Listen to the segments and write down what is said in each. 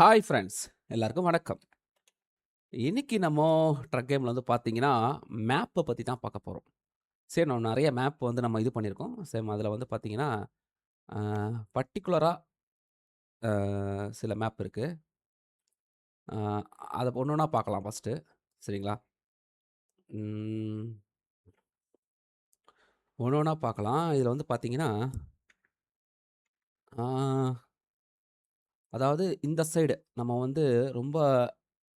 Hi friends, எல்லாருக்கும் வணக்கம். இன்னைக்கு நம்ம ட்ரக் கேம்ல வந்து பார்த்தீங்கன்னா, மேப்ப பத்தி தான் பார்க்க போறோம். சரி, நம்ம நெறைய மேப் வந்து நம்ம இது பண்ணியிருக்கோம். சேம் அதில வந்து பார்த்தீங்கன்னா, அ பர்ட்டிகுலரா சில மேப் இருக்கு. அ அத ஒண்ணொண்ணா பார்க்கலாம் ஃபர்ஸ்ட்டு. சரிங்களா? ம் ஒண்ணொண்ணா பார்க்கலாம். இதில வந்து பார்த்தீங்கன்னா, ஆ அதாவது இந்த சைடு நம்ம வந்து ரொம்ப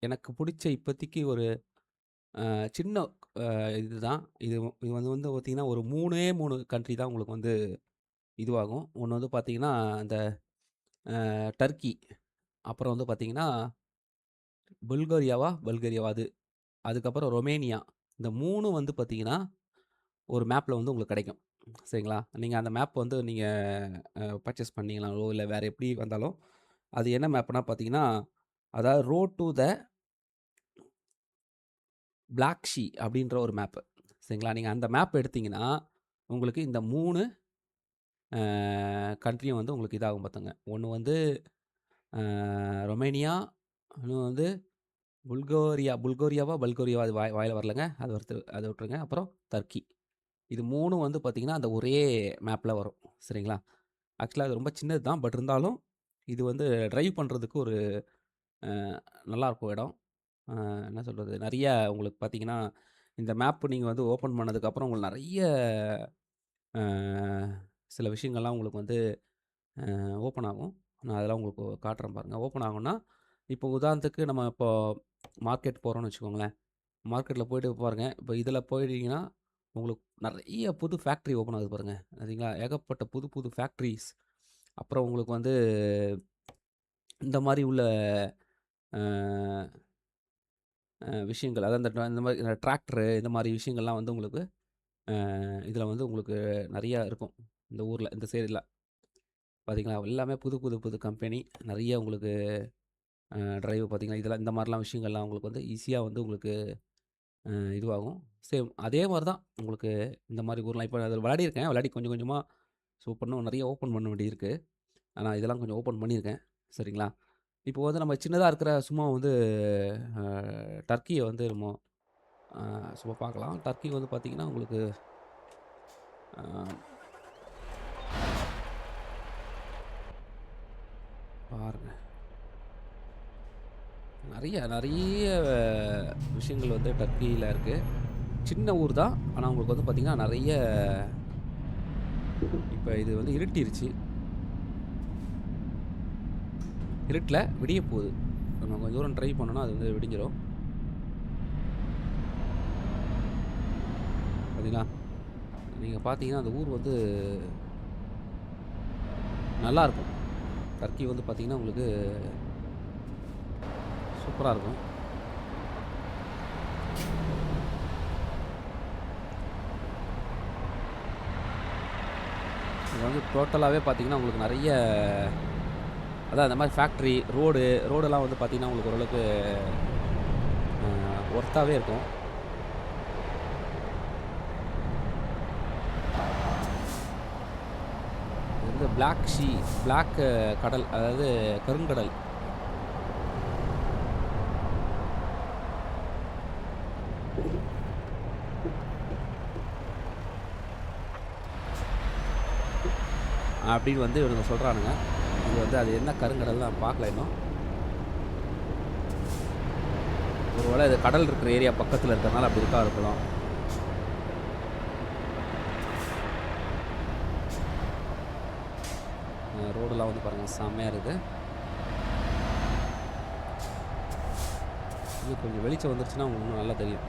எனக்கு புடிச்ச இப்போதைக்கு ஒரு சின்ன இதுதான். இது வந்து வந்து பார்த்தீங்கன்னா, ஒரு 3 கண்ட்ரி தான் உங்களுக்கு வந்து இதுவாகும். ஒண்ணு வந்து பார்த்தீங்கன்னா, இந்த டர்க்கி. அப்புறம் வந்து பார்த்தீங்கன்னா, பல்கேரியாவா அது. அதுக்கப்புறம் ரொமேனியா. இந்த 3ம் வந்து பார்த்தீங்கன்னா, ஒரு மேப்ல வந்து உங்களுக்கு கிடைக்கும். சரிங்களா? நீங்க அந்த மேப் வந்து நீங்க பர்ச்சேஸ் பண்ணீங்கனாலோ, இல்ல வேற எப்படி வந்தாலும், அது என்ன மேப்னா பார்த்தீங்கன்னா, அதாவது road to the Black Sea அப்படின்ற ஒரு மேப்பு. சரிங்களா? நீங்க அந்த மேப் எடுத்தீங்கன்னா, உங்களுக்கு இந்த 3 கண்ட்ரியும் வந்து உங்களுக்கு இதாகும் பார்த்துங்க. ஒண்ணு வந்து ரொமேனியா, இன்னும் வந்து பல்கோரியாவா அது வாயில வரலங்க. அத விட்டுருங்க. அப்புறம் டர்க்கி. இது 3ம் வந்து பார்த்தீங்கன்னா, அந்த ஒரே மேப்ல வரும். சரிங்களா? ஆக்சுவலா அது ரொம்ப சின்னது தான். பட் இருந்தாலும், இது வந்து டிரைவ் பண்றதுக்கு ஒரு அ நல்லாருக்கும் இடம். என்ன சொல்றது? நெறைய உங்களுக்கு பார்த்தீங்கன்னா, இந்த மேப் நீங்க வந்து ஓப்பன் பண்ணதுக்கப்புறம் உங்களுக்கு நெறைய அ சில விஷயங்கள்லாம் உங்களுக்கு வந்து ஓப்பன் ஆகும். நான் அதெல்லாம் உங்களுக்கு காட்டுறேன் பாருங்க. ஓப்பன் ஆகும்னா, இப்போ உதாரணத்துக்கு நம்ம இப்போ மார்க்கெட் போறோம்னு வச்சுக்கோங்களேன். மார்க்கெட்ல போயிட்டு பாருங்க. இப்போ இதில போயிட்டீங்கன்னா, உங்களுக்கு நெறைய புது ஃபேக்ட்ரி ஓப்பன் ஆகுது பாருங்க. பார்த்தீங்களா? ஏகப்பட்ட புது புது ஃபேக்ட்ரீஸ். அப்புறம் உங்களுக்கு வந்து இந்த மாரி உள்ள அ விஷயங்கள். அதாவது இந்த மாரி டிராக்டரு இந்த மாரி விஷயங்கள்லாம் வந்து உங்களுக்கு இதில வந்து உங்களுக்கு நெறையா இருக்கும். இந்த ஊர்ல, இந்த சைடுல. பார்த்தீங்களா? எல்லாமே புது புது புது கம்பெனி. நெறைய உங்களுக்கு டிரைவ் பார்த்தீங்கன்னா, இதெல்லாம் இந்த மாரிலாம் விஷயங்கள்லாம் உங்களுக்கு வந்து ஈஸியா வந்து உங்களுக்கு இதுவாகும். சேம் அதே மாரி தான் உங்களுக்கு இந்த மாரி ஊர்லாம் இப்ப அதில விளையாடியிருக்கேன். விளையாடி கொஞ்சம் கொஞ்சமா இன்னும் நெறைய ஓப்பன் பண்ண வேண்டியிருக்கு. ஆனா இதெல்லாம் கொஞ்சம் ஓப்பன் பண்ணியிருக்கேன். சரிங்களா? இப்போ வந்து நம்ம சின்னதா இருக்கிற சும்மா வந்து அ டர்க்கிய வந்து நம்ம அ சும்மா பார்க்கலாம். டர்க்கி வந்து பார்த்தீங்கன்னா, உங்களுக்கு அ பாருங்க. நெறைய நெறைய விஷயங்கள் வந்து டர்க்கியில இருக்கு. சின்ன ஊர் தான். ஆனா உங்களுக்கு வந்து பார்த்தீங்கன்னா, நெறைய இப்ப இது வந்து இருட்டிருச்சு. இருட்டுல விடிய போது. நம்ம கொஞ்சம் தூரம் டிரைவ் பண்ணோம்னா, அது வந்து விடிஞ்சிரும். பார்த்தீங்களா? நீங்க பார்த்தீங்கன்னா, அந்த ஊர் வந்து நல்லாருக்கும். டர்க்கி வந்து பார்த்தீங்கன்னா, உங்களுக்கு சூப்பரா இருக்கும். இது வந்து டோட்டலாவே பார்த்தீங்கன்னா, உங்களுக்கு நெறைய அதான் இந்த மாரி ஃபேக்ட்ரி, ரோடெல்லாம் வந்து பார்த்தீங்கன்னா, உங்களுக்கு ஓரளவுக்கு ஒர்த்தாவே இருக்கும். இது வந்து பிளாக் கடல். அதாவது கருங்கடல். அப்படின்னு வந்து இவனுங்க சொல்றானுங்க. இது வந்து அது என்ன கருங்கடல்னு நான் பார்க்கல இன்னும். ஒரு வேள இது கடல் இருக்கிற ஏரியா பக்கத்தில இருக்கிறனால அப்படி இருக்கா இருக்கலாம். ரோடெல்லாம் வந்து பாருங்க செம்மையா இருக்கு. இன்னும் கொஞ்சம் வெளிச்சம் வந்துருச்சுன்னா, உங்களுக்கு இன்னும் நல்லா தெரியும்.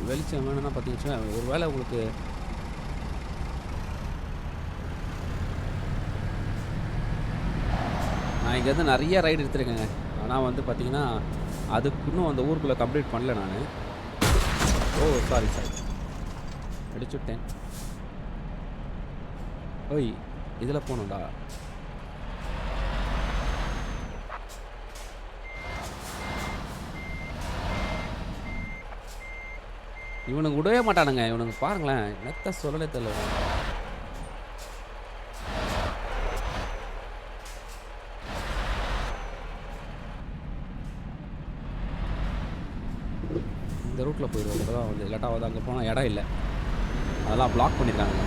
வெளிச்சம் வேணும்னா பார்த்தீங்கன்னு வச்சுக்கோங்க, ஒரு வேள உங்களுக்கு நான் இங்கேருந்து நெறைய ரைடு எடுத்திருக்கேங்க. ஆனா வந்து பார்த்தீங்கன்னா, அதுக்கு இன்னும் அந்த ஊருக்குள்ள கம்ப்ளீட் பண்ணல நானு. ஓ! சாரி. அடிச்சுட்டேன். ஓய்! இதில போணும்டா. இவனுங்க விடவே மாட்டானுங்க. இவனுங்க பாருங்களேன், என்னத்த சொல்லலே தெரியல. இந்த ரூட்டில் போயிடுவோம். இப்போ தான் வந்து இல்லாட்டா வந்து அங்கே போனால் இடம் இல்லை, அதெல்லாம் பிளாக் பண்ணியிருக்காங்க.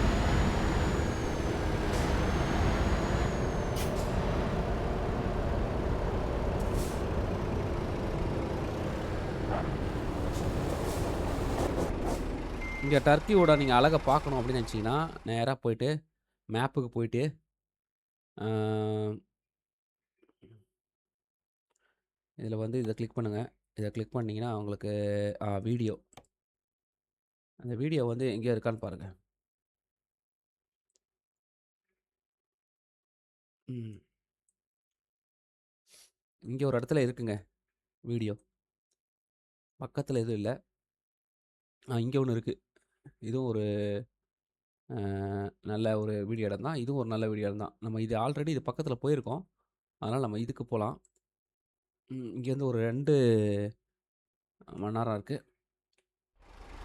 இங்கே டர்க்கியோட நீங்கள் அழகை பார்க்கணும் அப்படின்னு நினச்சிங்கன்னா நேராக போயிட்டு மேப்புக்கு போயிட்டு இதில் வந்து இதை கிளிக் பண்ணுங்கள். இதை கிளிக் பண்ணிங்கன்னா உங்களுக்கு வீடியோ, அந்த வீடியோ வந்து எங்கேயோ இருக்கான்னு பாருங்கள். இங்கே ஒரு இடத்துல இருக்குங்க வீடியோ, பக்கத்தில் எதுவும் இல்லை. இங்கே ஒன்று இருக்குது. இதுவும் ஒரு நல்ல ஒரு வீடியோ இடம் தான். இதுவும் ஒரு நல்ல வீடியோ இடம் தான். நம்ம இது ஆல்ரெடி இது பக்கத்தில் போயிருக்கோம், அதனால் நம்ம இதுக்கு போகலாம். இங்கேருந்து ஒரு 2 மணி நேரம் இருக்குது.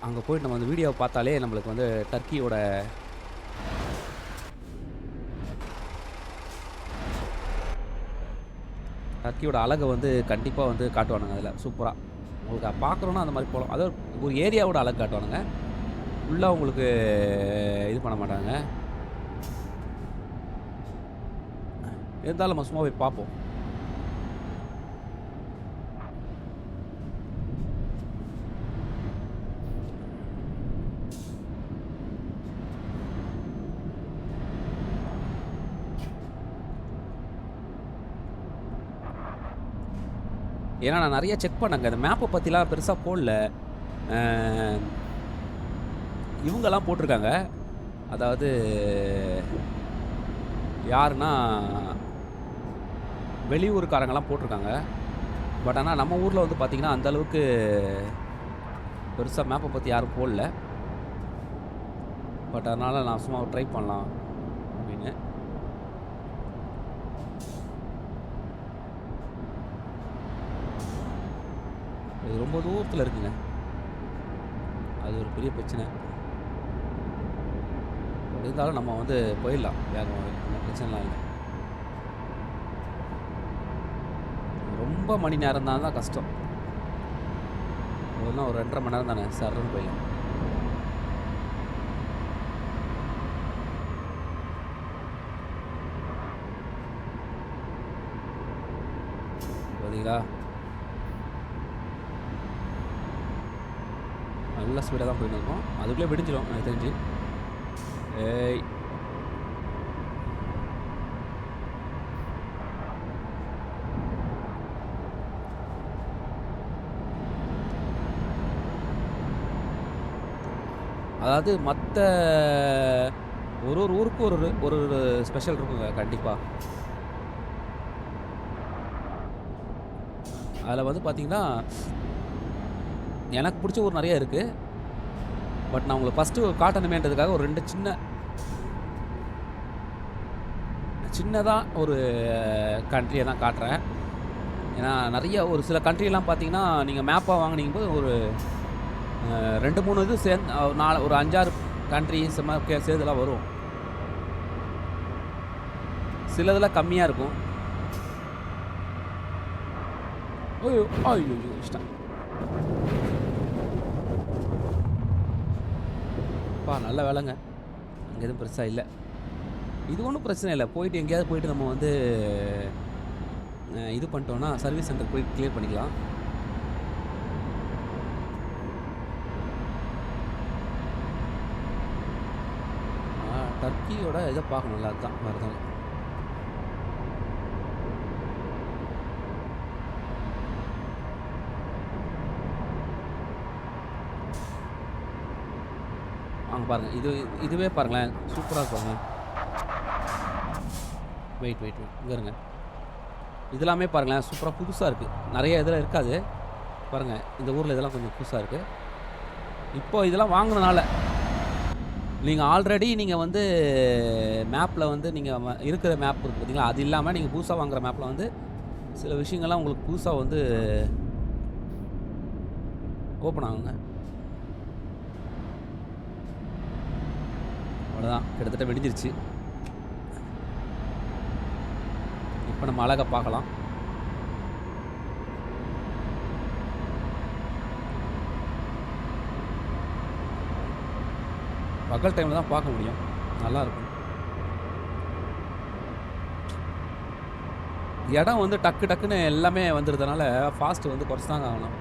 அங்கே போயிட்டு நம்ம அந்த வீடியோவை பார்த்தாலே நம்மளுக்கு வந்து டர்க்கியோட அழகை வந்து கண்டிப்பாக வந்து காட்டுவானுங்க. அதில் சூப்பராக உங்களுக்கு பார்க்குறோன்னா அந்த மாதிரி போகலாம். அதாவது ஒரு ஏரியாவோட அழகு காட்டுவானுங்க, ஃபுல்லாக உங்களுக்கு இது பண்ண மாட்டாங்க. இருந்தாலும் நம்ம சும்மா போய் பார்ப்போம். ஏன்னா நான் நிறைய செக் பண்ணேங்க, இந்த மேப்பை பற்றிலாம் பெருசாக போடல. இவங்கெல்லாம் போட்டிருக்காங்க, அதாவது யாருன்னா வெளியூருக்காரங்கெல்லாம் போட்டிருக்காங்க. பட் ஆனால் நம்ம ஊரில் வந்து பார்த்திங்கன்னா அந்தளவுக்கு பெருசாக மேப்பை பற்றி யாரும் போடல. பட் அதனால் நான் சும்மா ட்ரை பண்ணலாம் அப்படின்னு. இது ரொம்ப தூரத்தில் இருக்குங்க, அது ஒரு பெரிய பிரச்சனை. இருந்தாலும் நம்ம வந்து போயிடலாம் வேகமாக, பிரச்சனைலாம் இல்லை. ரொம்ப மணி நேரம் தான் கஷ்டம், ஒன்றா ஒரு 2.5 மணி நேரம் தானே, சர்ன்னு போயிடலாம். பார்த்தீங்களா, நல்ல ஸ்பீடாக தான் போயிட்டு இருக்கோம். அதுக்குள்ளே விடிஞ்சிடும் எனக்கு தெரிஞ்சு. ஏய் அதாவது மற்ற ஒரு ஊருக்கும் ஒரு ஸ்பெஷல் இருக்குங்க கண்டிப்பாக. அதில் வந்து பார்த்திங்கன்னா எனக்கு பிடிச்ச ஊர் நிறைய இருக்குது. பட் நான் உங்களுக்கு ஃபஸ்ட்டு காட்டணுமேன்றதுக்காக ஒரு 2 சின்னதாக ஒரு கண்ட்ரியை தான் காட்டுறேன். ஏன்னா நிறைய ஒரு சில கண்ட்ரியெல்லாம் பார்த்தீங்கன்னா நீங்கள் மேப்பாக வாங்கினீங்க போது ஒரு 2-3 இது சேர்ந்து ஒரு 5-6 கண்ட்ரி சேர்ந்துலாம் வரும். சிலதெல்லாம் கம்மியாக இருக்கும். ஐயோ ஐயோ இஷ்டம் பா, நல்ல வேலைங்க, அங்கே எதுவும் பெருசாக இல்லை. இது ஒன்றும் பிரச்சனை இல்லை, போயிட்டு எங்கேயாவது போயிட்டு நம்ம வந்து இது பண்ணிட்டோன்னா சர்வீஸ் சென்டர் போய் கிளியர் பண்ணிக்கலாம். டர்க்கியோட இதை பார்க்கணும்ல, அதுதான் வருதுங்க. அங்கே பாருங்கள், இதுவே பாருங்களேன், சூப்பராக இருப்பாங்க. வெயிட் இங்கே இருங்க, இதெல்லாமே பாருங்களேன் சூப்பராக புதுசாக இருக்குது. நிறைய இதெல்லாம் இருக்காது பாருங்கள், இந்த ஊரில் இதெல்லாம் கொஞ்சம் புதுசாக இருக்குது. இப்போ இதெல்லாம் வாங்கினனால நீங்கள் ஆல்ரெடி நீங்கள் வந்து மேப்பில் வந்து நீங்கள் இருக்கிற மேப் இருக்குது பார்த்தீங்களா, அது இல்லாமல் நீங்கள் புதுசாக வாங்குகிற மேப்பில் வந்து சில விஷயங்கள்லாம் உங்களுக்கு புதுசாக வந்து ஓப்பன் ஆகுங்க. அவ்வளோதான், கிட்டத்தட்ட விடிஞ்சிருச்சு. இப்போ நம்ம அழகை பார்க்கலாம். பகல் டைமில் தான் பார்க்க முடியும், நல்லாயிருக்கும். இடம் வந்து டக்கு டக்குன்னு எல்லாமே வந்துடுறதுனால ஃபாஸ்ட்டு வந்து குறைச்சி தாங்க ஆகணும்.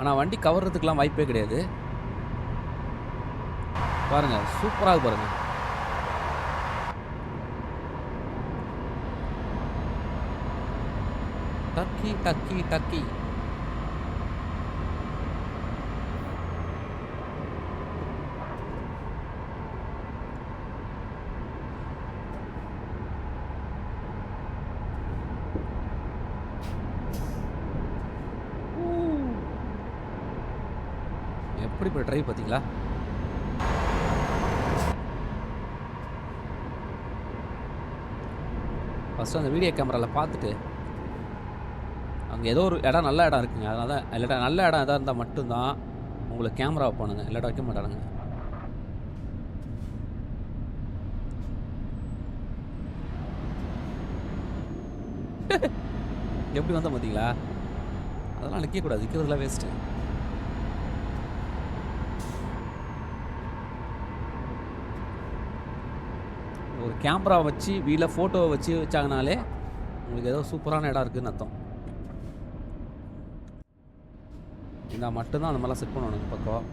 ஆனால் வண்டி கவர்றதுக்கெலாம் வாய்ப்பே கிடையாது. பாருங்கள், சூப்பராக பாருங்கள். Ducky Ducky Ducky. எப்படி இப்போ ட்ரைவ் பார்த்தீங்களா? ஃபஸ்ட்டு அந்த வீடியோ கேமராவில் பார்த்துட்டு அங்கே ஏதோ ஒரு இடம், நல்ல இடம் இருக்குங்க. அதனால தான் இல்லாட்டா நல்ல இடம் எதாக இருந்தால் மட்டும்தான் உங்களுக்கு கேமரா வைப்பானுங்க, இல்லாட்டா வைக்க மாட்டானுங்க. எப்படி வந்தால் பார்த்தீங்களா? அதெல்லாம் நிற்கக்கூடாது, நிற்கிறதுலாம் வேஸ்ட்டு. ஒரு கேமரா வச்சு வீட்டில் ஃபோட்டோவை வச்சாங்கனாலே உங்களுக்கு ஏதோ சூப்பரான இடம் இருக்குதுன்னு அர்த்தம். இந்த மட்டும்தான் அந்த மாதிரிலாம் செட் பண்ணணும் பக்கம்.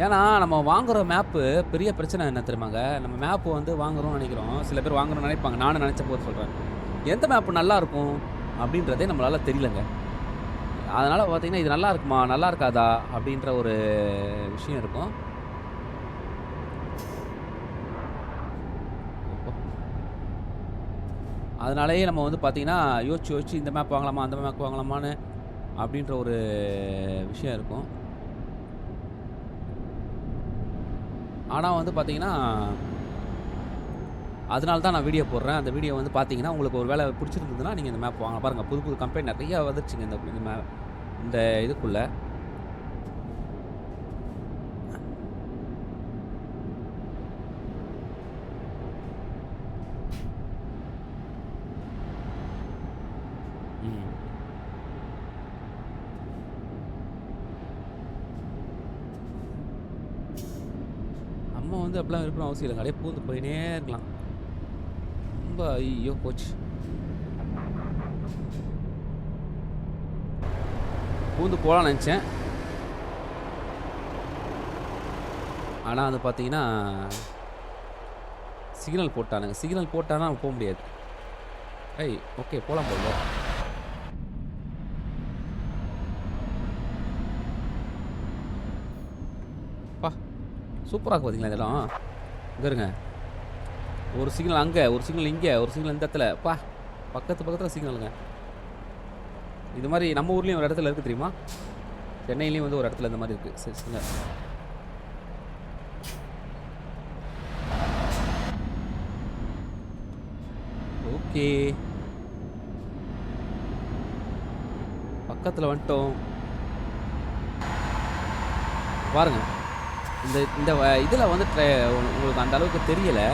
ஏன்னா நம்ம வாங்குகிற மேப்பு பெரிய பிரச்சனை என்ன தெரியுமாங்க? நம்ம மேப்பு வந்து வாங்குகிறோம்னு நினைக்கிறோம், சில பேர் வாங்குறோம்னு நினைப்பாங்க. நானும் நினச்ச போது சொல்கிறேன், எந்த மேப்பு நல்லாயிருக்கும் அப்படின்றதே நம்மளால் தெரியலங்க. அதனால் பார்த்தீங்கன்னா இது நல்லா இருக்குமா, நல்லா இருக்காதா அப்படின்ற ஒரு விஷயம் இருக்கும். அதனாலேயே நம்ம வந்து பார்த்திங்கன்னா யோசிச்சு இந்த மேப் வாங்கலாமா, அந்த மேப் வாங்கலாமான்னு அப்படின்ற ஒரு விஷயம் இருக்கும். ஆனால் வந்து பார்த்திங்கன்னா அதனால தான் நான் வீடியோ போடுறேன். அந்த வீடியோ வந்து பார்த்தீங்கன்னா உங்களுக்கு ஒரு வேளை பிடிச்சிருந்ததுன்னா நீங்கள் இந்த மேப் வாங்க. பாருங்கள், புது புது கம்பெனி நிறையா வந்துருச்சுங்க இந்த இதுக்குள்ளே. நம்ம வந்து அப்படிலாம் இருக்கணும் அவசியம் இல்லை, அப்படியே பூந்து போயினே இருக்கலாம். ரொம்ப ஐயோ போச்சு, பூந்து போகலான்னு நினச்சேன். ஆனால் அது பார்த்தீங்கன்னா சிக்னல் போட்டானுங்க. சிக்னல் போட்டானா போக முடியாது. ஐய் ஓகே, போகலாம் போல. பா சூப்பராக பார்த்தீங்களா இந்த இடம்? இங்கே இருங்க, ஒரு சிக்னல் அங்கே, ஒரு சிக்னல் இங்கே, ஒரு சிக்னல் இந்த இடத்துல. பா பக்கத்தில் சிக்னலுங்க. இது மாதிரி நம்ம ஊர்லேயும் ஒரு இடத்துல இருக்குது தெரியுமா? சென்னையிலையும் வந்து ஒரு இடத்துல இந்த மாதிரி இருக்குது. சரி சிக்னல். ஓகே, பக்கத்தில் வந்துட்டோம். பாருங்கள், இந்த இதில் வந்து உங்களுக்கு அந்த அளவுக்கு தெரியலை.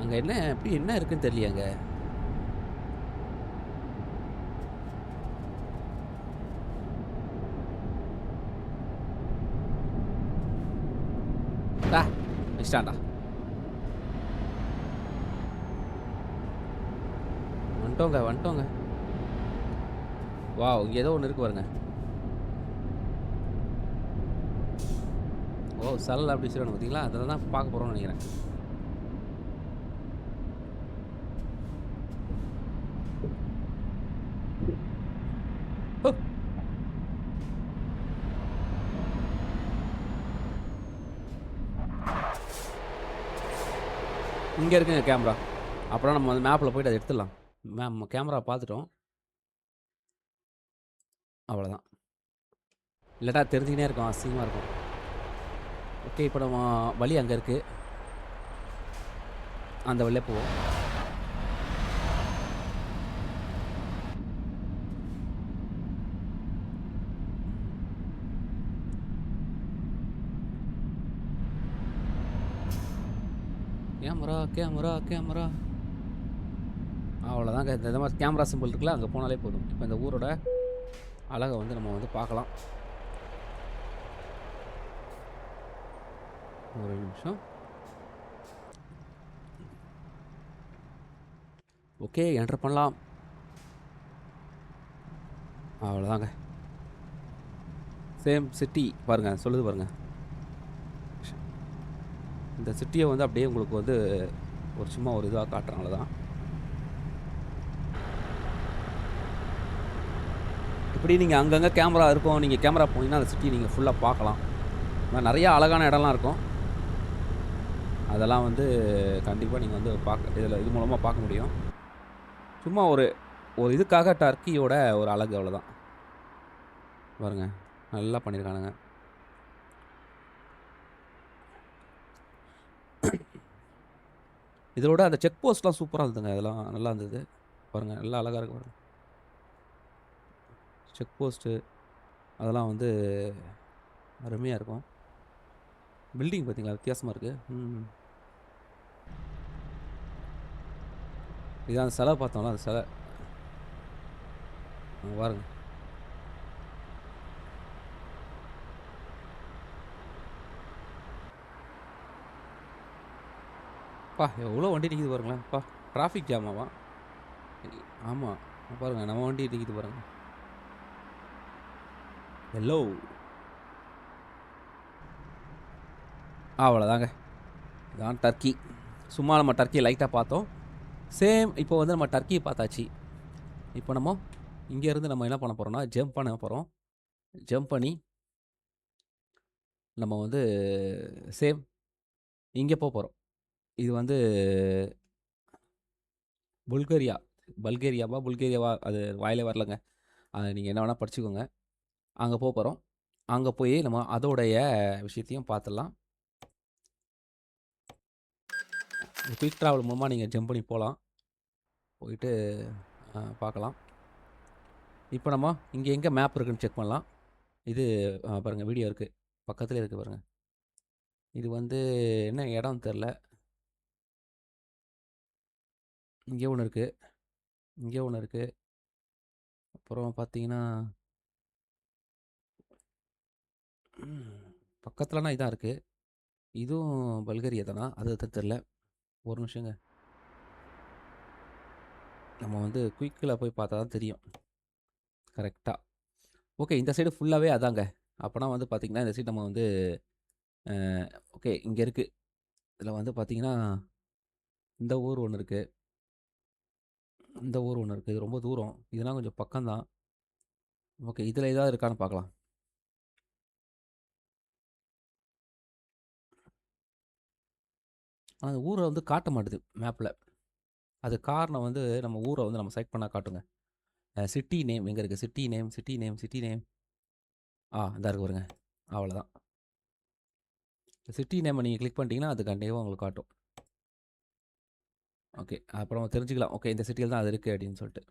அங்கே என்ன இருக்குன்னு தெரியலையாங்க. வச்சிட்டான்டா. வந்துட்டோங்க. வாவ், இங்கே ஏதோ ஒன்று இருக்கு பாருங்க. ஓ சரல் அப்படி சொல்லணும் பார்த்தீங்களா? அதில் தான் பார்க்க போகிறோம்னு நினைக்கிறேன். இங்கே இருக்குங்க கேமரா. அப்புறம் நம்ம அந்த மேப்பில் போய்ட்டு அதை எடுத்துடலாம். மேம் கேமரா பார்த்துட்டோம். அவ்வளோதான். இல்லட்டா தெரிஞ்சுக்கினே இருக்கும். அசிங்கமாக இருக்கும். ஓகே, இப்போ நம்ம வழி அங்கே இருக்குது. அந்த வழியாக போவோம். Camera camera camera. அவ்வளோதாங்க. இந்த மாதிரி கேமரா சிம்பிள் இருக்குல்ல, அங்கே போனாலே போதும். இப்போ இந்த ஊரோட அழகை வந்து நம்ம வந்து பார்க்கலாம். ஒரு நிமிஷம். ஓகே, என்டர் பண்ணலாம். அவ்வளோதாங்க. சேம் சிட்டி பாருங்கள், சொல்லுது பாருங்கள். இந்த சிட்டியை வந்து அப்படியே உங்களுக்கு வந்து ஒரு சும்மா ஒரு இதாக காட்டுறேன், அவ்வளோதான். இப்படி நீங்கள் அங்கங்கே கேமரா இருக்கும். நீங்கள் கேமரா போனீங்கன்னா அந்த சிட்டி நீங்கள் ஃபுல்லாக பார்க்கலாம். நிறையா அழகான இடம்லாம் இருக்கும். அதெல்லாம் வந்து கண்டிப்பாக நீங்கள் வந்து இது மூலமாக பார்க்க முடியும். சும்மா ஒரு இதுக்காக டர்க்கியோட ஒரு அழகு, அவ்வளோதான். பாருங்க, நல்லா பண்ணியிருக்கானுங்க. இதோட அந்த செக் போஸ்ட்லாம் சூப்பராக இருந்ததுங்க. அதெல்லாம் நல்லா இருந்தது. பாருங்கள், நல்லா அழகாக இருக்கு பாருங்கள். செக் போஸ்ட்டு அதெல்லாம் வந்து அருமையாக இருக்கும். பில்டிங் பார்த்தீங்களா, வித்தியாசமாக இருக்குது. இதான் அந்த சிலை பார்த்தோம்ல, அந்த சிலை பாருங்க. பா, எவ்வளோ வண்டி நிற்கிது பாருங்களேன். பா, டிராஃபிக் ஜாமாவா? ஆமாம், பாருங்கள், நம்ம வண்டி நிற்கிது பாருங்கள். ஹலோ, அவ்வளோதாங்க. இதான் டர்க்கி. சும்மா நம்ம டர்க்கியை லைட்டாக பார்த்தோம். சேம் இப்போ வந்து நம்ம டர்க்கியை பார்த்தாச்சு. இப்போ நம்ம இங்கேருந்து நம்ம என்ன பண்ண போகிறோம்னா ஜம்ப் பண்ண போகிறோம். ஜம்ப் பண்ணி நம்ம வந்து சேம் இங்கே போகிறோம். இது வந்து புல்கேரியாவா அது வாயிலே வரலங்க. அது நீங்கள் என்ன வேணால் படிச்சுக்கோங்க. அங்கே போகிறோம். அங்கே போய் நம்ம அதோடைய விஷயத்தையும் பார்த்துடலாம். குயிக் ட்ராவல் மூலமாக நீங்கள் ஜம்ப் பண்ணி போகலாம். போயிட்டு பார்க்கலாம். இப்போ நம்ம இங்கே எங்கே மேப் இருக்குதுன்னு செக் பண்ணலாம். இது பாருங்கள், வீடியோ இருக்குது, பக்கத்துலேயே இருக்குது பாருங்கள். இது வந்து என்ன இடம் தெரில. இங்கே ஒன்று இருக்குது, இங்கே ஒன்று இருக்குது. அப்புறம் பார்த்தீங்கன்னா பக்கத்துலனா இதான் இருக்குது. இதுவும் பல்கேரியா தானா, அது தெரில. ஒரு நிமிஷங்க, நம்ம வந்து குயிக்கில் போய் பார்த்தா தான் தெரியும் கரெக்டாக. ஓகே, இந்த சைடு ஃபுல்லாகவே அதாங்க. அப்போனா வந்து பார்த்திங்கன்னா இந்த சைடு நம்ம வந்து ஓகே இங்கே இருக்குது. இதில் வந்து பார்த்திங்கன்னா இந்த ஊர் ஒன்று இருக்குது, இந்த ஊர் ஒன்று இருக்குது. இது ரொம்ப தூரம், இதெல்லாம் கொஞ்சம் பக்கம்தான். ஓகே, இதில் ஏதாவது இருக்கான்னு பார்க்கலாம். ஆனால் அந்த ஊரை வந்து காட்ட மாட்டுது மேப்பில். அது காரணம் வந்து நம்ம ஊரை வந்து நம்ம செலக்ட் பண்ணால் காட்டுங்க. சிட்டி நேம் எங்கே இருக்குது? சிட்டி நேம் இதாக இருக்கு பாருங்க. அவ்வளோதான். சிட்டி நேமை நீங்கள் கிளிக் பண்ணிட்டீங்கன்னா அது கண்டிப்பாக உங்களுக்கு காட்டும். ஓகே, அப்புறம் தெரிஞ்சுக்கலாம். ஓகே, இந்த சிட்டியில் தான் அது இருக்குது அப்படின்னு சொல்லிட்டு.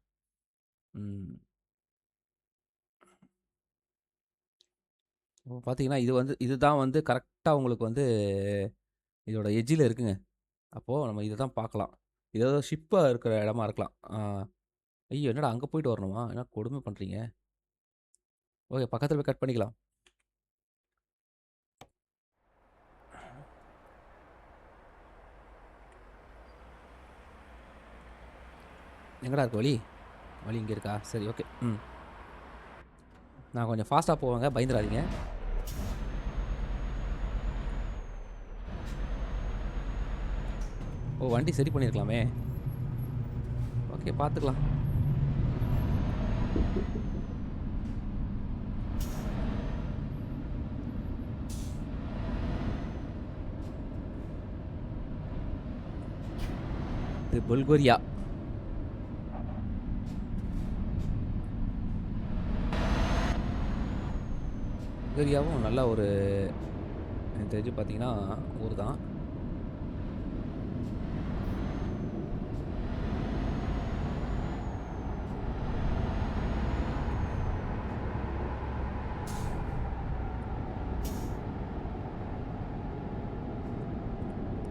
பார்த்தீங்கன்னா இதுதான் வந்து கரெக்டாக உங்களுக்கு வந்து இதோட எஜ்ஜில் இருக்குங்க. அப்போது நம்ம இதை தான் பார்க்கலாம். இது ஏதோ ஷிப்பாக இருக்கிற இடமா இருக்கலாம். ஐயோ, என்னடா அங்கே போயிட்டு வரணுமா? என்ன கொடுமை பண்ணுறீங்க? ஓகே, பக்கத்தில் போய் கட் பண்ணிக்கலாம். எங்கடா இருக்கு வழி? வழி இங்கே இருக்கா? சரி, ஓகே. நான் கொஞ்சம் ஃபாஸ்ட்டாக போவாங்க, பயந்துடாதீங்க. ஓ, வண்டி சரி பண்ணியிருக்கலாமே. ஓகே, பார்த்துக்கலாம். இது புல்கேரியா. பல்கேரியாவும் நல்ல ஒரு எனக்கு தெரிஞ்சு பார்த்தீங்கன்னா ஊர் தான்.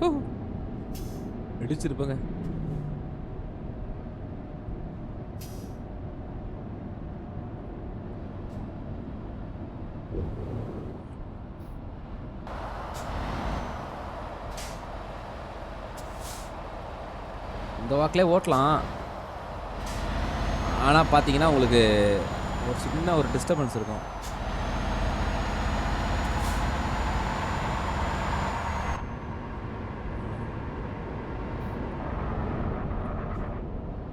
ஓ! இடிச்சிருப்பேங்க. இந்த வாக்கிலே ஓட்டலாம். ஆனா பார்த்தீங்கன்னா, உங்களுக்கு ஒரு சின்ன ஒரு டிஸ்டர்பன்ஸ் இருக்கும்.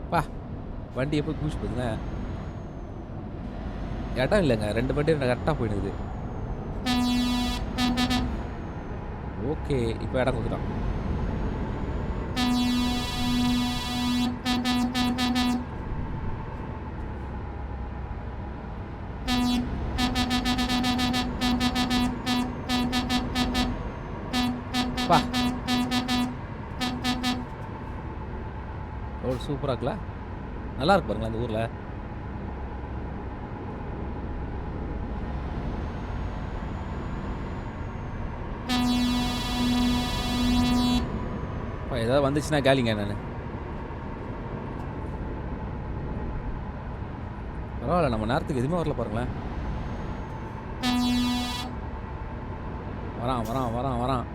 அப்பா! வண்டி எப்படி குதிச்சு போகுதுங்க. இடம் இல்லங்க. 2 வண்டியும் கரெக்ட்டா போயிடுது. ஓகே. இப்ப இடம் குடுத்துட்டான். அப்பா! ரோடு சூப்பரா இருக்குல்ல? நல்லா இருக்கு பாருங்களேன் இந்த ஊர்ல. அப்பா ஏதாவது வந்துச்சுன்னா காலிங்க நானு. பரவால்ல நம்ம நேரத்துக்கு எதுவுமே வரல பாருங்களேன். வரான், வரான், வரான், வரான்.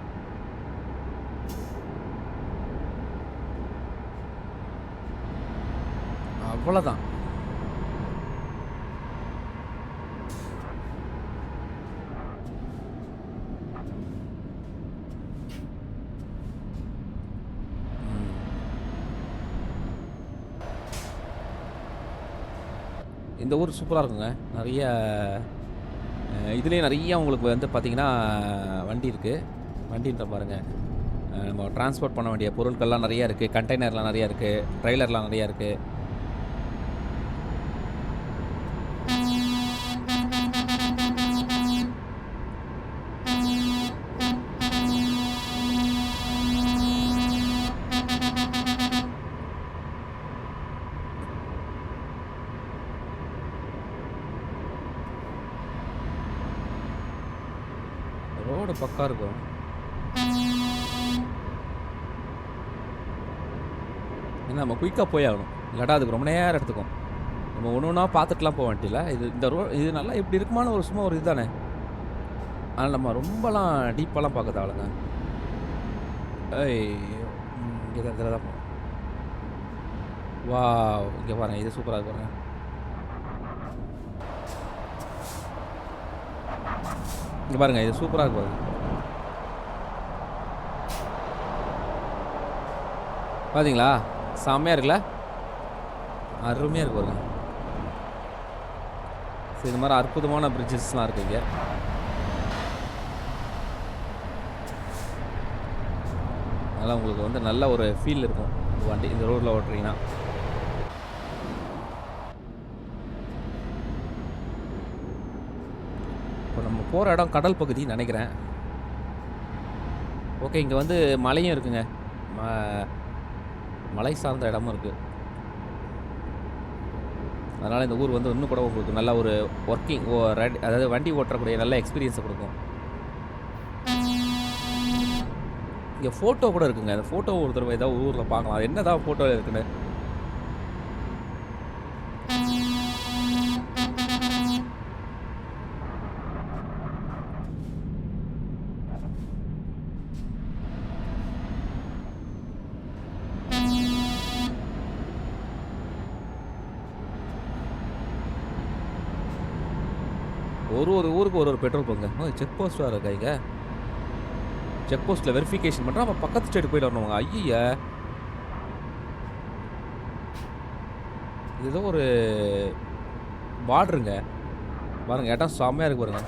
அவ்வளதான். இந்த ஊர் சூப்பரா இருக்குங்க. நெறைய இதுலயே நெறைய உங்களுக்கு வந்து பார்த்தீங்கன்னா, வண்டி இருக்கு. வண்டின்ற பாருங்க. நம்ம டிரான்ஸ்போர்ட் பண்ண வேண்டிய பொருட்கள்லாம் நெறைய இருக்கு. கண்டெய்னர்லாம் நெறைய இருக்கு. ட்ரெய்லர்லாம் நெறைய இருக்கு. ரோடு பக்கா இருக்கும். ஏன்னா நம்ம குயிக்கா போய் ஆகணும். இல்லாட்டா அதுக்கு ரொம்ப நேரம் எடுத்துக்கும். நம்ம ஒண்ணு ஒண்ணா பார்த்துட்டுலாம் போ வேண்டியதில்ல. இது நல்லா இப்படி இருக்குமான்னு ஒரு சும்மா ஒரு இதுதானே. ஆனா நம்ம ரொம்பலாம் டீப்பாலாம் பார்க்க தேவயில்லங்க. ஏய் இங்க தான் இதுல தான் போணும். வாவ்! இங்க பாருங்க. இது சூப்பரா இருக்கு பாருங்க. இங்க பாருங்க. இது சூப்பரா இருக்கு பாருங்க. பார்த்தீங்களா? செம்மையா இருக்குல்ல? அருமையா இருக்கு பாருங்க. சரி இந்த மாரி அற்புதமான பிரிட்ஜஸ்லாம் இருக்கு இங்க. அதனால உங்களுக்கு வந்து நல்ல ஒரு ஃபீல் இருக்கும். வண்டி இந்த ரோட்ல ஓட்டுறீங்கன்னா. இப்போ நம்ம போற இடம் கடல் பகுதின்னு நெனைக்கிறேன். ஓகே. இங்க வந்து மலையும் இருக்குங்க. ம மலை சார்ந்த இடமும் இருக்கு. அதனால இந்த ஊர் வந்து இன்னும் கூட உங்களுக்கு நல்ல ஒரு ஒர்க்கிங் அதாவது வண்டி ஓட்டக்கூடிய நல்ல எக்ஸ்பீரியன்ஸ குடுக்கும். இங்க ஃபோட்டோ கூட இருக்குங்க. அந்த ஃபோட்டோ ஒரு தடவ ஏதாவது ஊர்ல பார்க்கலாம். அது என்னதான் ஃபோட்டோல இருக்குன்னு. ஒரு ஊருக்கு ஒரு பெட்ரோல் பங்க். செக் போஸ்ட் வேற இருக்கா இங்க? செக் போஸ்ட்ல வெரிஃபிகேஷன் பண்றோம். அப்ப பக்கத்து ஸ்டேட் போயிட்டு வரணுமாங்க. ஐய்யய்ய! இது ஏதோ ஒரு பார்டருங்க. பாருங்க இடம் செம்மையா இருக்கு பாருங்க.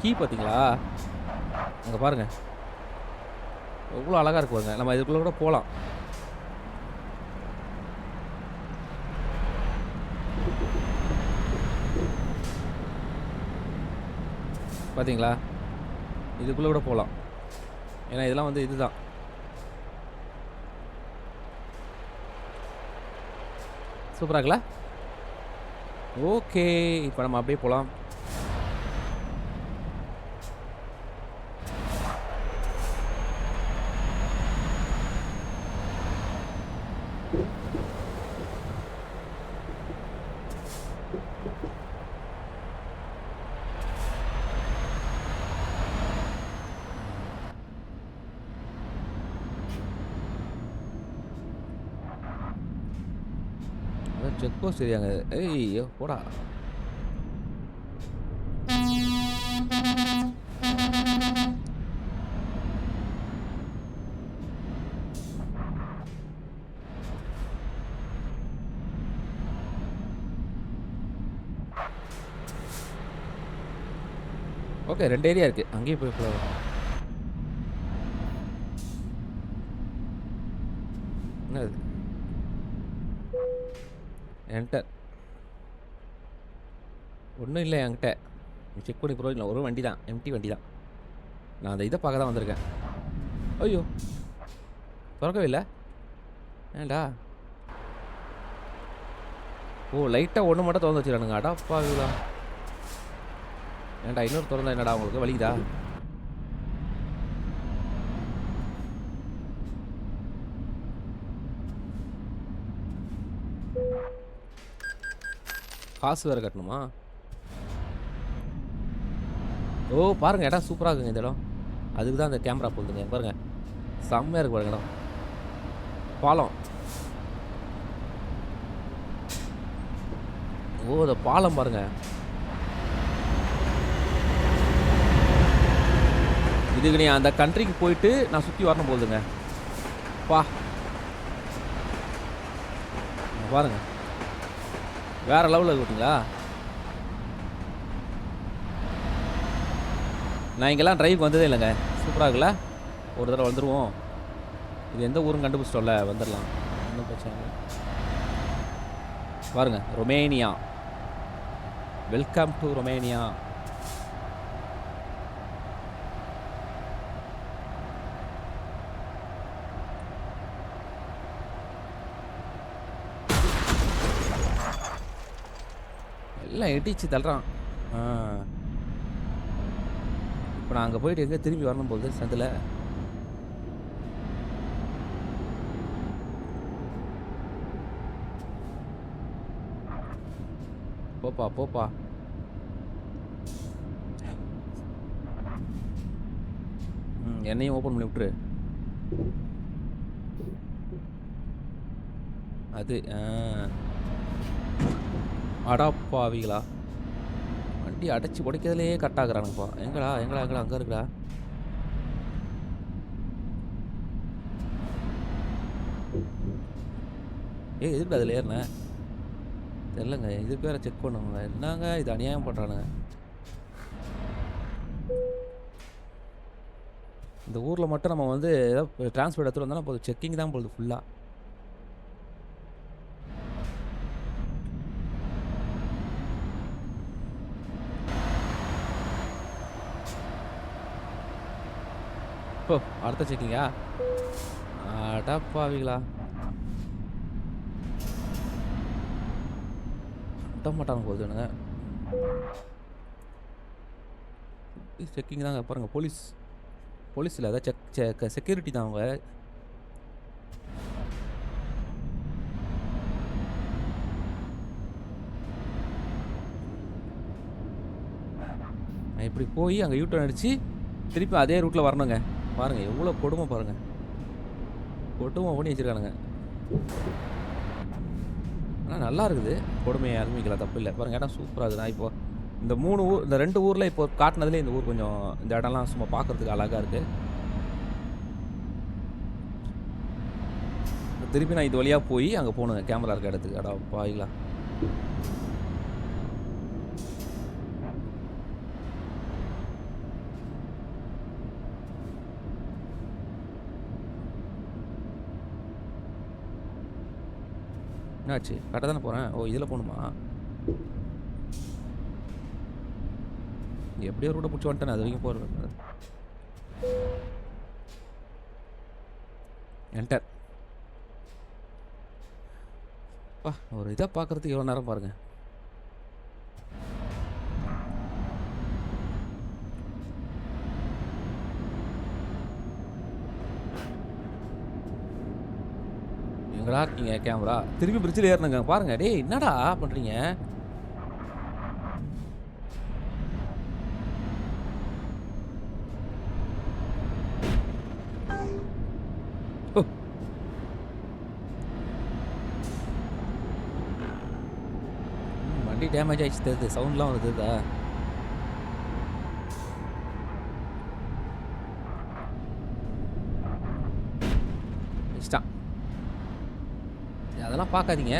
கீ பார்த்தீங்களா? அங்க பாருங்க. எவ்வளோ அழகா இருக்கு பாருங்க. நம்ம இதுக்குள்ள கூட போலாம். பார்த்தீங்களா? இதுக்குள்ளே கூட போகலாம். ஏன்னா இதெல்லாம் வந்து இதுதான். சூப்பரா இருக்குல்ல? ஓகே. இப்போ நம்ம அப்படியே போலாம். அதான் செக் போஸ்ட் ஏரியாங்க. ஏய் போடா. ஓகே 2 ஏரியா இருக்கு. அங்கேயே போய் போலாம். என்னது? என்டர். ஒன்றும் இல்லை என்கிட்ட. செக் பண்ணி ப்ரோஜனம். ஒரு வண்டி தான். எம்டி வண்டி தான். நான் அந்த இதை பார்க்க தான் வந்திருக்கேன். ஐயோ! திறக்கவே இல்லை. ஏன்டா? ஓ லைட்டாக ஒன்று மட்டும் திறந்து வச்சுக்கிறானுங்க. அடாப்பாவிங்களா. ஏன்டா இன்னொரு திறந்தா என்னடா உங்களுக்கு வலிக்குதா? காசு வேறு கட்டணுமா? ஓ பாருங்க இடம் சூப்பராக இருக்குங்க இந்த இடம். அதுக்கு தான் அந்த கேமரா போகுதுங்க பாருங்க. செம்மையாக இருக்கு பாருங்க இடம். பாலம். ஓ இந்த பாலம் பாருங்க. இதுக்கு நீ அந்த கண்ட்ரிக்கு போயிட்டு நான் சுற்றி வரணும் போகுதுங்க. பா பாருங்க வேற லெவலில் இருக்குங்களா. நான் இங்கெல்லாம் டிரைவ் வந்ததே இல்லைங்க. சூப்பராக இருக்குல்ல. ஒரு தடவை வந்துடுவோம். இது எந்த ஊரும் கண்டுபிடிச்சிட்டோம்ல வந்துடலாம். ஒன்றும் பிரச்சனை இல்லை. பாருங்க ரொமேனியா. Welcome to Romania. எல்லாம் இடிச்சு தள்ளுறான். இப்போ நான் அங்கே போயிட்டு எங்கே திரும்பி வரணும் போகுது சந்தில். போப்பா போப்பா. என்னையும் ஓப்பன் பண்ணி விட்டுரு. அது அடாப்பாவிகளா. வண்டி அடைச்சி உடைக்கிறதுலையே கட் ஆகுறானுங்கப்பா. எங்கடா எங்கடா எங்கடா அங்கே இருக்குடா. எதுக்கு அதில் ஏறினேன் தெரிலங்க. இதுக்கு வேறு செக் பண்ணுங்க. என்னங்க இது அநியாயம் பண்ணுறானுங்க. இந்த ஊரில் மட்டும் நம்ம வந்து ஏதாவது டிரான்ஸ்போர்ட் எடுத்துகிட்டு வந்தாலும் போதும் செக்கிங் தான் போகுது ஃபுல்லாக. இப்போ அடுத்த செக்கிங்கா? அடப்பாவிங்களா. விட்ட மாட்டாங்க போகுது எனக்கு. செக்கிங் தாங்க பாருங்கள். போலீஸ் போலீஸ் இல்லை அதான் செக்யூரிட்டி தான் அவங்க. நான் இப்படி போய் அங்கே யூட்டர்ன் அடித்து திருப்பி அதே ரூட்டில் வரணுங்க. பாருங்கள் எவ்வளோ கொடுமை பாருங்கள். கொடுமை பண்ணி வச்சுருக்கானுங்க. ஆனால் நல்லா இருக்குது. கொடுமையை ஆரம்பிக்கலாம் தப்பு இல்லை. பாருங்கள் இடம் சூப்பராக இருக்குது. நான் இப்போ இந்த 3 ஊர் இந்த 2 ஊரில் இப்போ காட்டினதுலேயே இந்த ஊர் கொஞ்சம் இந்த இடம்லாம் சும்மா பார்க்குறதுக்கு அழகாக இருக்குது. திருப்பி நான் இது வழியாக போய் அங்கே போகணுங்க கேமரா இருக்க இடத்துக்கு. அடா பாயிங்களா. என்னாச்சு? கரெக்டாக தானே போகிறேன். ஓ இதில் போகணுமா? எப்படியோ ரூட்ட பிடிச்சி வந்துட்டேன், அது வரைக்கும் போகிறது. என்டர். ஒரு இதை பார்க்குறதுக்கு எவ்வளோ நேரம் பாருங்கள். எங்கடா இருக்கீங்க கேமரா? திரும்பி பிரிட்ஜில் ஏறணுங்க பாருங்க. டேய் என்னடா பண்ணுறீங்க? வண்டி டேமேஜ் ஆயிடுச்சு தெரியுது, சவுண்ட்லாம் வருதுதா. இஷ்டம் அதெல்லாம் பார்க்காதீங்க.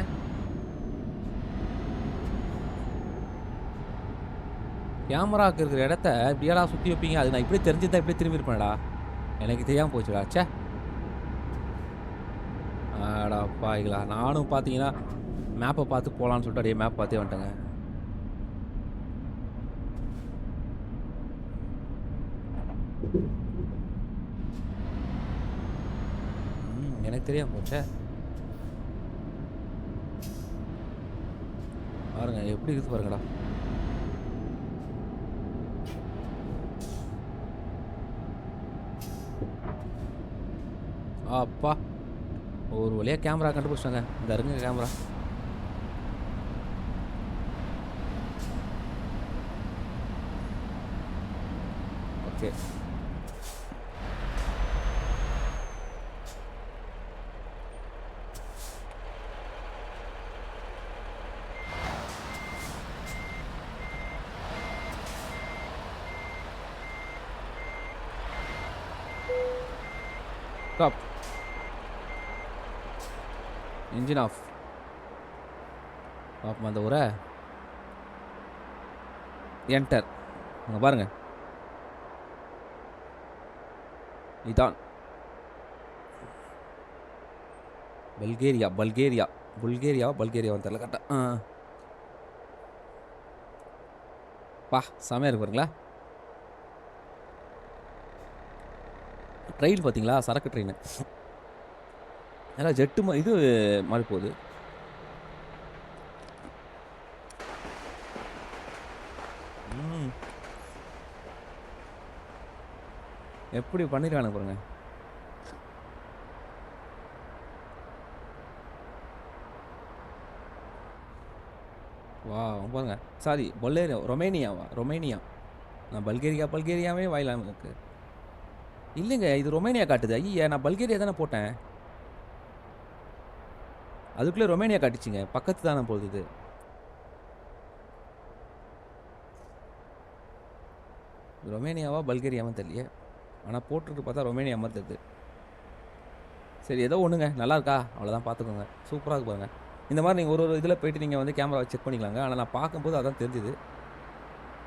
கேமராவுக்கு இருக்கிற இடத்த இப்படியாடா சுற்றி வைப்பீங்க? அது நான் இப்படி தெரிஞ்சுதான் இப்படி திரும்பி இருப்பேன்டா. எனக்கு தெரியாமல் போச்சுடா. ச்சே. ஆடா பாய்களா, நானும் பார்த்தீங்கன்னா மேப்பை பார்த்து போகலான்னு சொல்லிட்டு அப்படியே மேப் பார்த்தே வந்துட்டேங்க. எனக்கு தெரியாம போச்சே. பாருங்க எப்படி இருக்குது பாருங்கடா. அப்பா, ஒரு வழியாக கேமரா கண்டுபிடிச்சிட்டாங்க. இந்த இருங்க camera. Okay. Stop. Engine off. பார்ப்போம் அந்த ஊரை. என்டர். அங்கே பாருங்க, இதான் பல்கேரியா. பல்கேரியா பல்கேரியாவும் தெரியல கரெக்டாக. பா செமையாக இருக்கு பாருங்களா. ட்ரெயின் பார்த்தீங்களா, சரக்கு ட்ரெயின். ஏன்னா ஜெட்டு இது மாதிரி போகுது. எப்படி பண்ணிருக்கானு பாருங்க. வா பாருங்க. சாரி, ரொமேனியா. நான் பல்கேரியாவே வாயிலாம இருக்கு. இல்லைங்க, இது ரொமேனியா காட்டுது. ஐயா, நான் பல்கேரியா தானே போட்டேன். அதுக்குள்ளே ரொமேனியா காட்டுச்சுங்க. பக்கத்து தானே போகுது இது. ரொமேனியாவா பல்கேரியாவும் தெரியல, ஆனால் போட்டுருக்கு பார்த்தா ரொமேனியா மாதிரி தெரியுது. சரி, ஏதோ ஒன்றுங்க, நல்லா இருக்கா அவ்வளோதான், பார்த்துக்கோங்க. சூப்பராக இருக்கு பாருங்க. இந்த மாதிரி நீங்கள் ஒரு இதில் போய்ட்டு நீங்கள் வந்து கேமரா செக் பண்ணிக்கலாங்க. ஆனால் நான் பார்க்கும்போது அதான் தெரிஞ்சுது.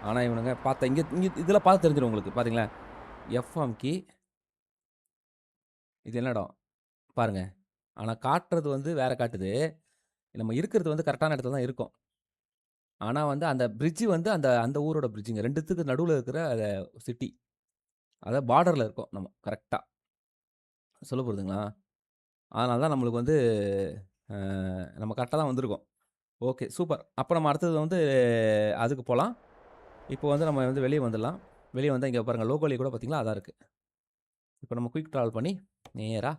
ஆனால் இவனுங்க பார்த்தா இங்கே இதில் பார்த்து தெரிஞ்சிடும் உங்களுக்கு. பார்த்தீங்களா, எஃப்எம் கி. இது என்ன இடம் பாருங்கள். ஆனால் காட்டுறது வந்து வேறு காட்டுது. நம்ம இருக்கிறது வந்து கரெக்டான இடத்துல தான் இருக்கும். ஆனால் வந்து அந்த பிரிட்ஜு வந்து அந்த அந்த ஊரோட பிரிட்ஜுங்க. ரெண்டுத்துக்கு நடுவில் இருக்கிற சிட்டி. அதாவது பார்டரில் இருக்கும் நம்ம கரெக்டாக. சொல்ல போகிறதுங்களா, அதனால தான் நம்மளுக்கு வந்து நம்ம கரெக்டாக தான் வந்திருக்கோம். Okay, super. அப்போ நம்ம அடுத்தது வந்து அதுக்கு போகலாம். இப்போ வந்து நம்ம வந்து வெளியே வந்துடலாம். வெளியே வந்தால் இங்கே பாருங்கள், லோகோலி கூட பார்த்தீங்களா, அதான் இருக்குது. இப்போ நம்ம குயிக் ட்ராவல் பண்ணி நேராக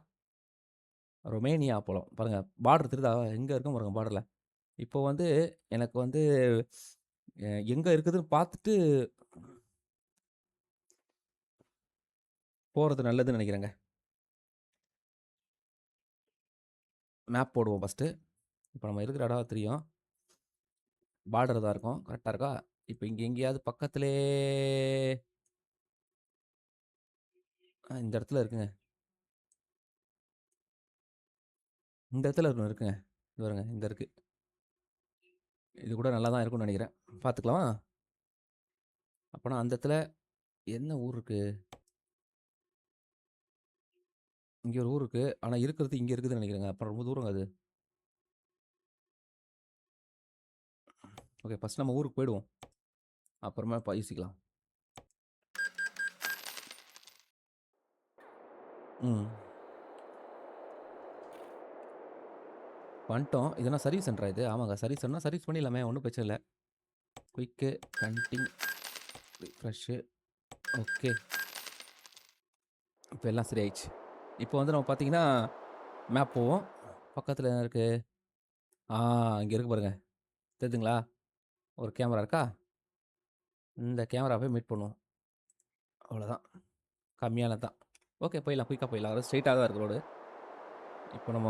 ரொமேனியா போகலாம். பாருங்கள் பார்டர் தெரியுதா, எங்கே இருக்கும் பாருங்கள் பார்டரில். இப்போ வந்து எனக்கு வந்து எங்கே இருக்குதுன்னு பார்த்துட்டு போகிறது நல்லதுன்னு நினைக்கிறேங்க. மேப் போடுவோம் ஃபஸ்ட்டு. இப்போ நம்ம இருக்கிற இடம் தெரியும், பார்டர் தான் இருக்கும். கரெக்டாக இருக்கா? இப்போ இங்கே எங்கேயாவது பக்கத்துலே இந்த இடத்துல இருக்குங்க. இந்த இடத்துல இருக்குங்க. இது பாருங்க, இந்த இருக்குது. இது கூட நல்லா தான் இருக்கும்னு நினைக்கிறேன். பார்த்துக்கலாமா? அப்போனா அந்த இடத்துல என்ன ஊர் இருக்குது? இங்கே ஒரு ஊர் இருக்குது, ஆனால் இருக்கிறது இங்கே இருக்குதுன்னு நினைக்கிறேங்க. அப்புறம் ரொம்ப தூரம் அது. ஓகே, ஃபஸ்ட் நம்ம ஊருக்கு போயிடுவோம், அப்புறமா யோசிக்கலாம். ம். வந்துட்டோம். இதுனா சர்வீஸ் சென்டரா இது? ஆமாங்க. சர்வீஸ் சென்டர்னா சர்வீஸ் பண்ணிடலாமே. ஒண்ணும் பிரச்சனை இல்ல. குயிக்கு, கண்டிங், ரிஃப்ரெஷ்ஷு. ஓகே. இப்ப எல்லாம் சரியாயிடுச்சு. இப்போ வந்து நம்ம பார்த்தீங்கன்னா, மேப் போவோம். பக்கத்துல என்ன இருக்கு? ஆ இங்க இருக்கு பாருங்க. தெரியுதுங்களா? ஒரு கேமரா இருக்கா? இந்த கேமராவ மீட் பண்ணுவோம். அவ்வளோதான். கம்மியானது தான். ஓகே போயிடலாம். குயிக்கா போயிடலாம். அதாவது ஸ்ட்ரெயிட்டா தான் இருக்கு ரோடு. இப்போ நம்ம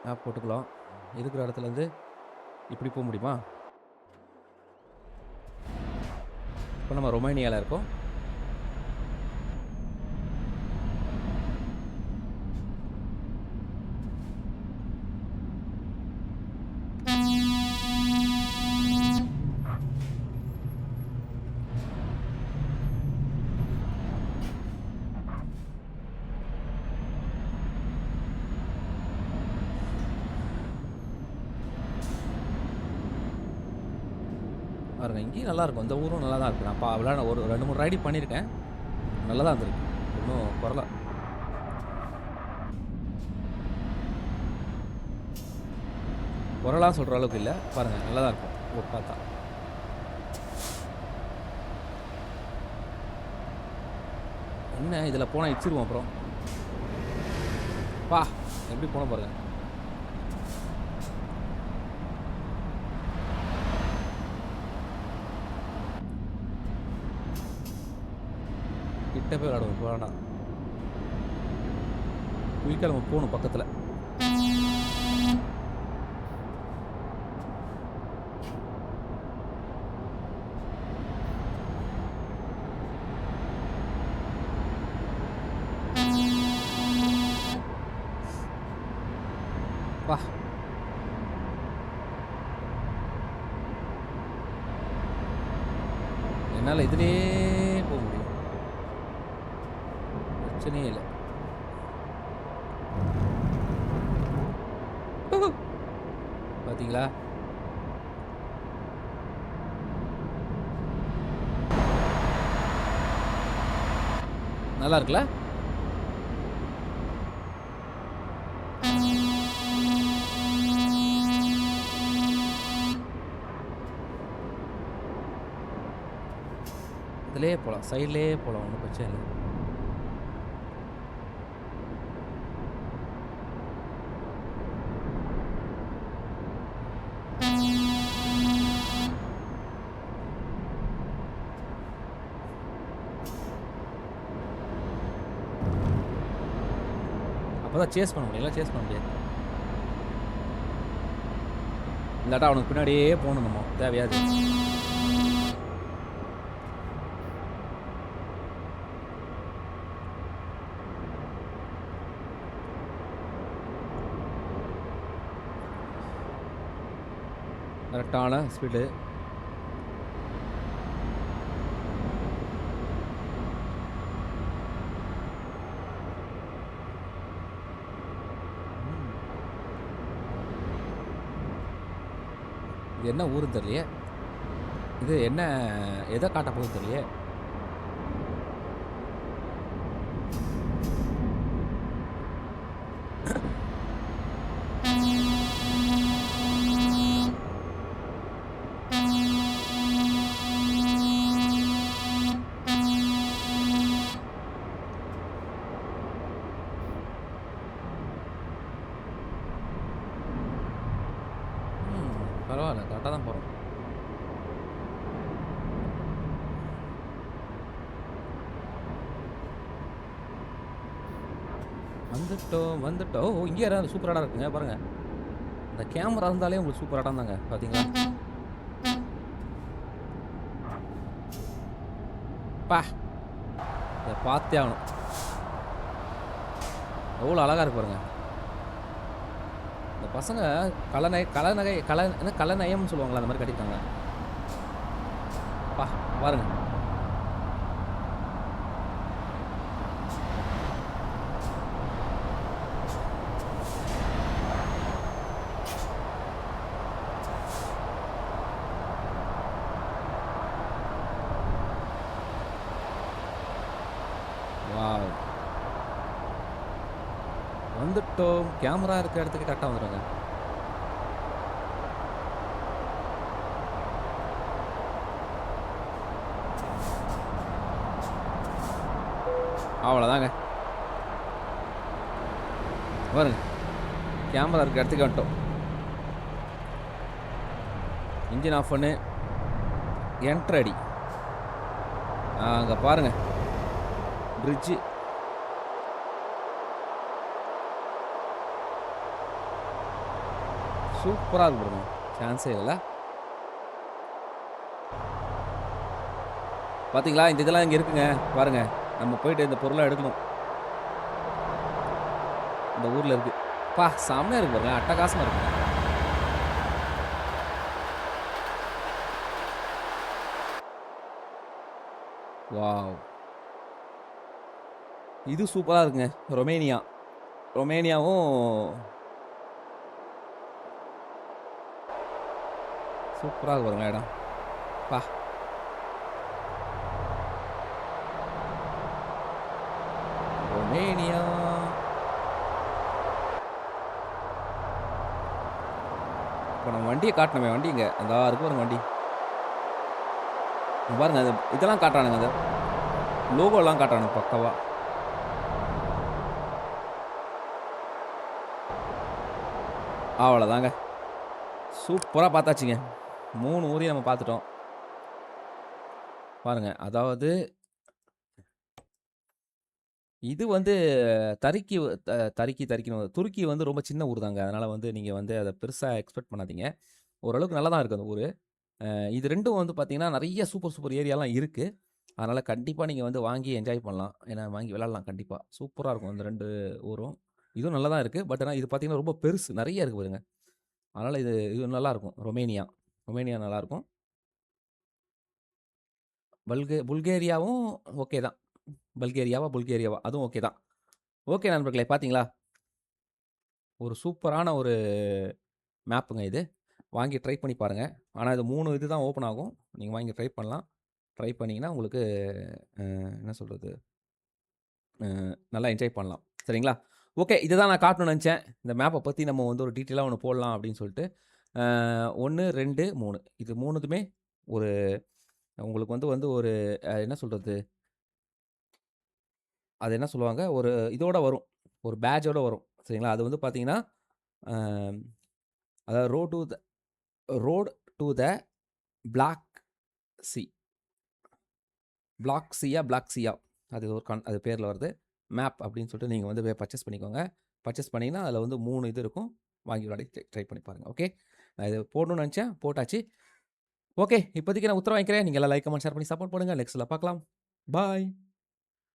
மேப் போட்டுக்கலாம். இருக்கிற இடத்துலேருந்து இப்படி போ முடியுமா? இப்போ நம்ம ரொமேனியால இருக்கோம். பாருங்க இங்கேயும் நல்லாயிருக்கும். இந்த ஊரும் நல்லா தான் இருக்கு. நான் விளையாட ஒரு 2, 3 ரைடு பண்ணியிருக்கேன். நல்லா தான் இருந்திருக்கு. ஒண்ணும் கொறல. கொறலாம் சொல்ற அளவுக்கு இல்ல. பாருங்க நல்லா தான் இருக்கும். பார்த்தா. என்ன இதில போனா இடிச்சிருவோம் அப்புறம். பா! எப்படி போனோம் பாருங்க. கிட்ட போய் விளையாடுவோம். இப்போ வேணாம். குயிக்கா நம்ம போணும் பக்கத்துல. பா! என்னால இதுலயே போ முடியும். பிரச்சனையே இல்ல. பாத்தீங்களா? நல்லா இருக்குல்ல? இதுலயே போலாம். சைடுலயே போலாம். ஒண்ணும் பிரச்சனை இல்ல. அப்பதான் சேஸ் பண்ண முடியும். இல்ல சேஸ் பண்ண முடியாது. இல்லாட்டா அவனுக்கு பின்னாடியே போணும் நம்ம. தேவையாது. கரெக்டான ஸ்பீடு. இது என்ன ஊருன்னு தெரியலையே. இது என்ன எதை காட்ட போகுதுன்னு தெரியலையே. பரவாயில்ல. கரெக்டாக தான் போகிறோம். வந்துட்டோம் வந்துட்டோம். ஓ இங்கே யாராவது சூப்பர் இடம் இருக்குங்க பாருங்க. இந்த கேமரா இருந்தாலே உங்களுக்கு சூப்பர் இடம் தாங்க. பார்த்தீங்களா? பா! இதை பார்த்தே ஆகணும். எவ்வளோ அழகாக இருக்கு பாருங்க. இந்த பசங்க கலைநயம்னு சொல்லுவாங்களா, அந்த மாதிரி கட்டியிருக்காங்க. பா பாருங்க. வாவ்! வந்துட்டோம். கேமரா இருக்க இடத்துக்கு கரெக்ட்டா வந்துருங்க. அவ்வளோதாங்க. பாருங்க. கேமரா இருக்க இடத்துக்கு வந்துட்டோம். இன்ஜின் ஆஃப் பண்ணு. என்டர் அடி. அங்க பாருங்க. பிரிட்ஜ். சூப்பரா இருக்கு பாருங்க. சான்ஸே இல்ல. பாத்தீங்களா? இந்த இதெல்லாம் இங்க இருக்குங்க. பாருங்க. நம்ம போயிட்டு இந்த பொருள எடுக்கணும். இந்த ஊர்ல இருக்கு. செம்மையா இருக்கு பாருங்க. அட்டகாசமா இருக்குங்க. வாவ்! இது சூப்பரா இருக்குங்க. ரொமேனியா. ரொமேனியாவும் சூப்பரா இருக்கு பாருங்க இடம். அப்பா! ரொமேனியா. இப்ப நம்ம வண்டிய காட்டணுமே. வண்டி எங்க? அந்தா இருக்கு பாருங்க வண்டி. இங்க பாருங்க. இதெல்லாம் காட்டுறானுங்க. அந்த லோகோலாம் காட்டுறானுங்க பக்காவா. அவ்வளோதாங்க. சூப்பரா பார்த்தாச்சுங்க. 3 ஊரையும் நம்ம பார்த்துட்டோம். பாருங்க. அதாவது இது வந்து தரிக்கி த தரிக்கி தரிக்கின்னு துருக்கி வந்து ரொம்ப சின்ன ஊர் தாங்க. அதனால வந்து நீங்க வந்து அத பெருசா எக்ஸ்பெக்ட் பண்ணாதீங்க. ஓரளவுக்கு நல்லா தான் இருக்கு அந்த ஊரு. இது 2ம் வந்து பார்த்தீங்கன்னா, நெறைய சூப்பர் சூப்பர் ஏரியாலாம் இருக்கு. அதனால கண்டிப்பா நீங்க வந்து வாங்கி என்ஜாய் பண்ணலாம். ஏன்னா வாங்கி விளையாடலாம் கண்டிப்பா. சூப்பரா இருக்கும் இந்த 2 ஊரும். இதுவும் நல்லா தான் இருக்கு. பட் ஆனா இது பார்த்தீங்கன்னா, ரொம்ப பெருசு. நெறைய இருக்கு பாருங்க. அதனால இது இது நல்லாருக்கும். ரொமேனியா. ரொமேனியா நல்லாருக்கும். புல்கேரியாவும் ஓகே தான். புல்கேரியாவா? அதுவும் ஓகே தான். ஓகே நண்பர்களே பார்த்தீங்களா? ஒரு சூப்பரான ஒரு மேப்புங்க இது. வாங்கி ட்ரை பண்ணி பாருங்க. ஆனா இது 3 இது தான் ஓப்பன் ஆகும். நீங்க வாங்கி ட்ரை பண்ணலாம். ட்ரை பண்ணீங்கன்னா உங்களுக்கு என்ன சொல்றது? நல்லா என்ஜாய் பண்ணலாம். சரிங்களா? ஓகே. இதுதான் நான் காட்டணும்னு நெனச்சேன். இந்த மேப்ப பத்தி நம்ம வந்து ஒரு டீட்டெயிலா ஒண்ணு போடலாம் அப்படின்னு சொல்லிட்டு. 1, 2, 3 இது 3த்துமே ஒரு உங்களுக்கு வந்து வந்து ஒரு என்ன சொல்றது? அது என்ன சொல்லுவாங்க? ஒரு இதோட வரும். ஒரு பேட்ஜோட வரும். சரிங்களா? அது வந்து பார்த்தீங்கன்னா, அ அதாவது road to the black C. Black சீயா? அது ஒரு அது பேர்ல வருது. மேப் அப்படின்னு சொல்லிட்டு நீங்க வந்து போய் பர்ச்சேஸ் பண்ணிக்கோங்க. பர்ச்சேஸ் பண்ணீங்கன்னா, அதில வந்து 3 இது இருக்கும். வாங்கி விளையாடி ட்ரை பண்ணி பாருங்க. ஓகே. நான் இது போடணும்னு நெனச்சேன். போட்டாச்சு. ஓகே. இப்போதைக்கு நான் உத்தரவு வாங்கிக்கிறேன். நீங்க எல்லாம் லைக், கமெண்ட், ஷேர் பண்ணி சப்போர்ட் பண்ணுங்க. நெக்ஸ்ட்ல பார்க்கலாம். பாய்.